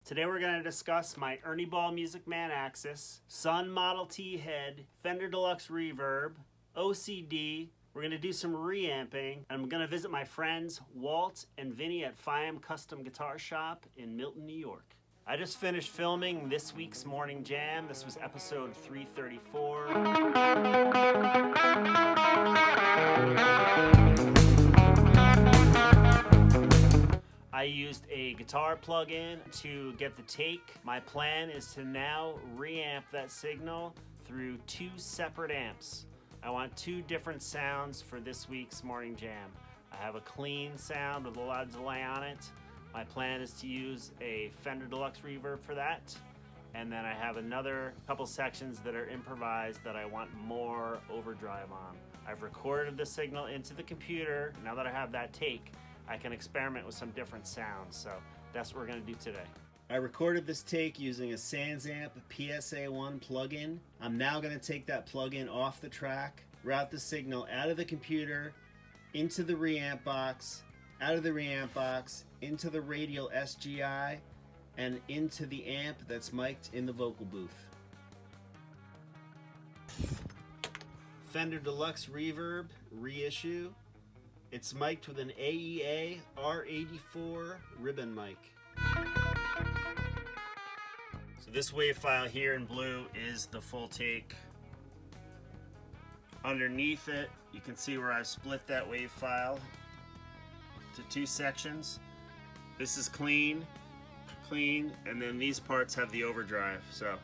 Today we're going to discuss my Ernie Ball Music Man Axis, SUNN Model T head, Fender Deluxe Reverb, OCD. We're going to do some reamping, and I'm going to visit my friends Walt and Vinny at FIAM Custom Guitar Shop in Milton, New York. I just finished filming this week's Morning Jam. This was episode 334. I used a guitar plug-in to get the take. My plan is to now reamp that signal through two separate amps. I want two different sounds for this week's Morning Jam. I have a clean sound with a lot of delay on it. My plan is to use a Fender Deluxe Reverb for that. And then I have another couple sections that are improvised that I want more overdrive on. I've recorded the signal into the computer. Now that I have that take, I can experiment with some different sounds. So that's what we're gonna do today. I recorded this take using a SansAmp PSA1 plugin. I'm now gonna take that plugin off the track, route the signal out of the computer, into the reamp box, out of the reamp box, into the radial SGI, and into the amp that's mic'd in the vocal booth. Fender Deluxe Reverb reissue. It's mic'd with an AEA R84 ribbon mic. So this wave file here in blue is the full take. Underneath it, you can see where I've split that wave file to two sections. This is clean, and then these parts have the overdrive. So,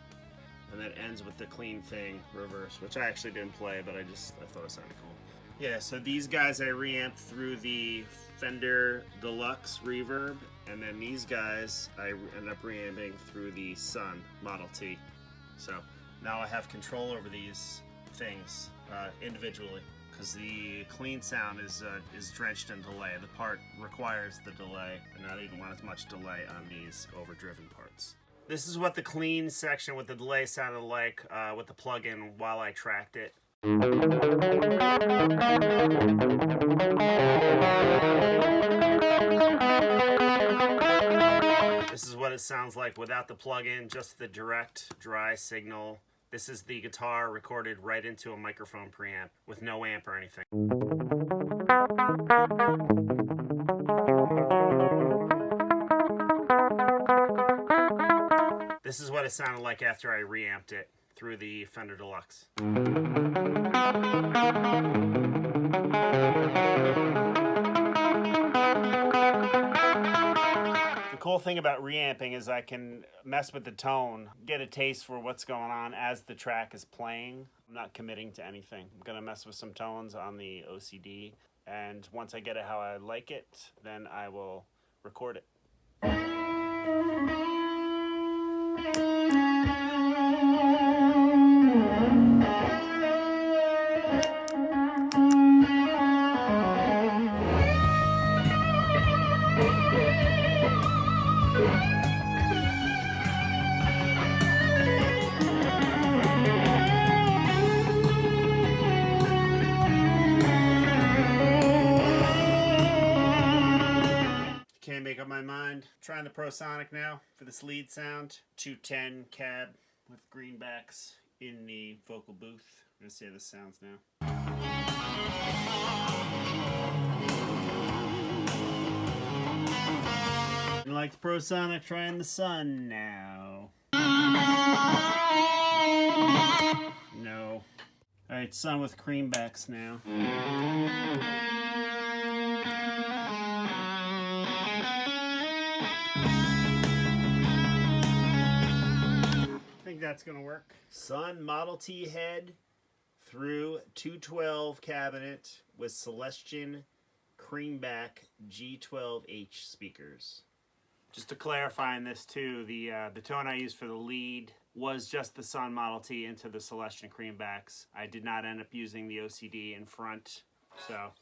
and that ends with the clean thing reverse, which I actually didn't play, but I thought it sounded cool. Yeah, so these guys I reamped through the Fender Deluxe Reverb, and then these guys I ended up reamping through the SUNN Model T. So now I have control over these things individually, because the clean sound is drenched in delay. The part requires the delay, and I didn't want as much delay on these overdriven parts. This is what the clean section with the delay sounded like with the plugin while I tracked it. This is what it sounds like without the plugin, just the direct dry signal. This is the guitar recorded right into a microphone preamp with no amp or anything. This is what it sounded like after I reamped it through the Fender Deluxe. The cool thing about reamping is I can mess with the tone, get a taste for what's going on as the track is playing. I'm not committing to anything. I'm gonna mess with some tones on the OCD, and once I get it how I like it, then I will record it. Can't make up my mind. Trying the Pro Sonic now for this lead sound. 210 cab with greenbacks in the vocal booth. I'm gonna see how this sounds now. Like the Pro Sonic, trying the SUNN now. No. Alright, SUNN with greenbacks now. That's gonna work. SUNN Model T head through 212 cabinet with Celestion Creamback G12H speakers. Just to clarify on this too, the tone I used for the lead was just the SUNN Model T into the Celestion Creambacks. I did not end up using the OCD in front, so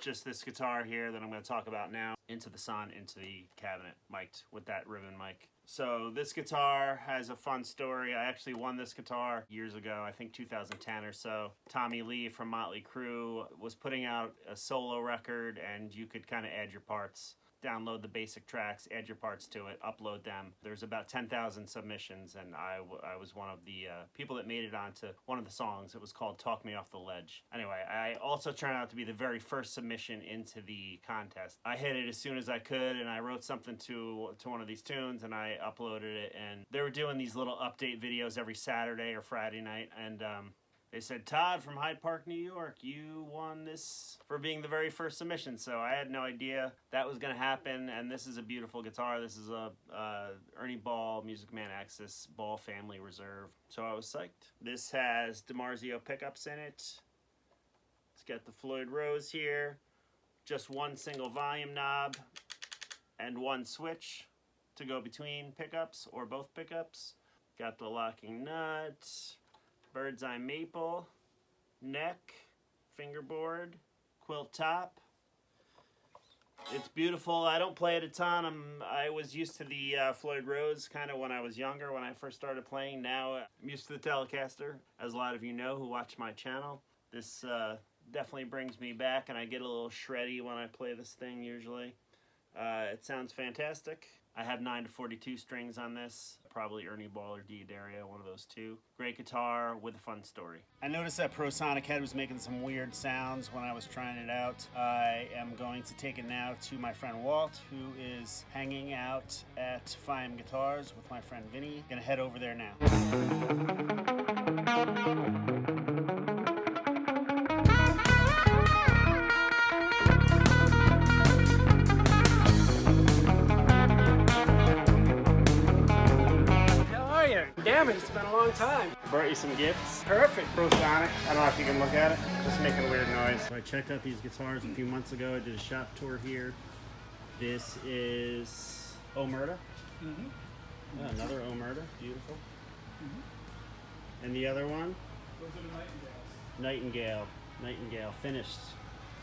just this guitar here that I'm going to talk about now into the SUNN, into the cabinet, mic'd with that ribbon mic. So this guitar has a fun story. I actually won this guitar years ago, I think 2010 or so. Tommy Lee from Motley Crue was putting out a solo record, and you could kind of add your parts. download the basic tracks, add your parts to it, upload them. There's about 10,000 submissions, and I was one of the people that made it onto one of the songs. It was called Talk Me Off the Ledge. Anyway, I also turned out to be the very first submission into the contest. I hit it as soon as I could, and I wrote something to one of these tunes, and I uploaded it, and they were doing these little update videos every Saturday or Friday night, and they said, Todd from Hyde Park, New York, you won this for being the very first submission. So I had no idea that was going to happen. And this is a beautiful guitar. This is a Ernie Ball Music Man Axis Ball Family Reserve. So I was psyched. This has DiMarzio pickups in it. It's got the Floyd Rose here. Just one single volume knob and one switch to go between pickups or both pickups. Got the locking nut. Bird's eye maple, neck, fingerboard, quilt top. It's beautiful. I don't play it a ton. I was used to the Floyd Rose kind of when I was younger, when I first started playing. Now I'm used to the Telecaster, as a lot of you know who watch my channel. This definitely brings me back, and I get a little shreddy when I play this thing usually. It sounds fantastic. I have 9 to 42 strings on this, probably Ernie Ball or D'Addario, one of those two. Great guitar with a fun story. I noticed that ProSonic head was making some weird sounds when I was trying it out. I am going to take it now to my friend Walt, who is hanging out at FIAM Guitars with my friend Vinny. Gonna head over there now. Damn it, it's been a long time. Brought you some gifts. Perfect. ProSonic. I don't know if you can look at it. Just making a weird noise. So I checked out these guitars a few months ago. I did a shop tour here. This is Omerta. Another Omerta. Beautiful. And the other one? Those are the Nightingales. Nightingale. Finished.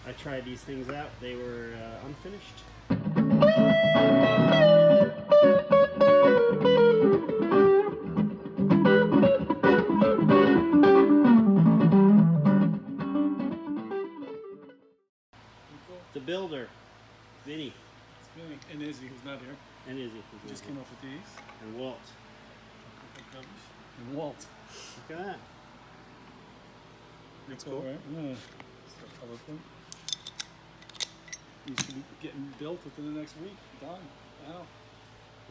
I tried these things out. They were unfinished. The builder, Vinny. It's Vinny. And Izzy, who's not here. And Izzy. Who just came off with these. And Walt. And Walt. Look at that. That's cool, right? Yeah. It's a colorful. These should be getting built within the next week. Done. Wow.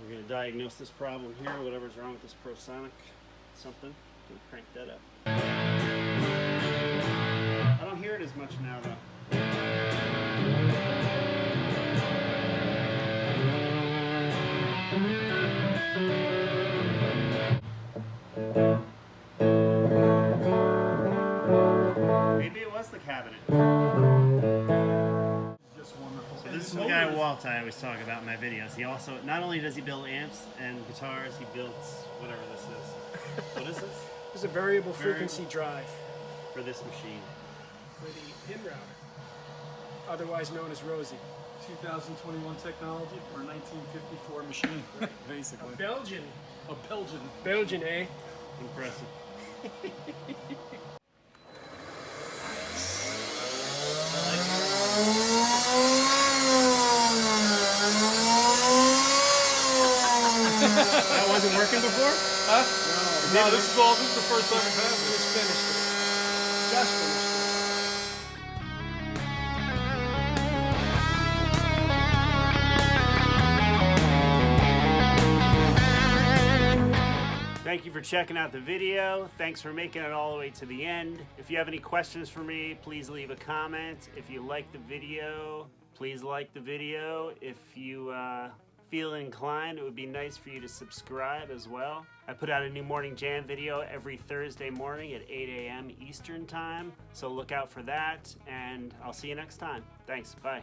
We're going to diagnose this problem here, whatever's wrong with this ProSonic something. We'll crank that up. I don't hear it as much now, though. Maybe it was the cabinet. Just wonderful. So this is the guy Walt I always talk about in my videos. He also, not only does he build amps and guitars, he builds whatever this is. What is this? This is a variable frequency drive For this machine. for the pin router, otherwise known as Rosie. 2021 technology for a 1954 machine, basically. Belgian. A Belgian. Belgian, eh? Impressive. That wasn't working before? Huh? No, this is the first time we've had it. Just finished it. Just finished it. Thank you for checking out the video. Thanks for making it all the way to the end. If you have any questions for me, please leave a comment. If you like the video, please like the video. If you feel inclined, it would be nice for you to subscribe as well. I put out a new morning jam video every Thursday morning at 8 a.m. Eastern time, so look out for that, and I'll see you next time. Thanks, bye.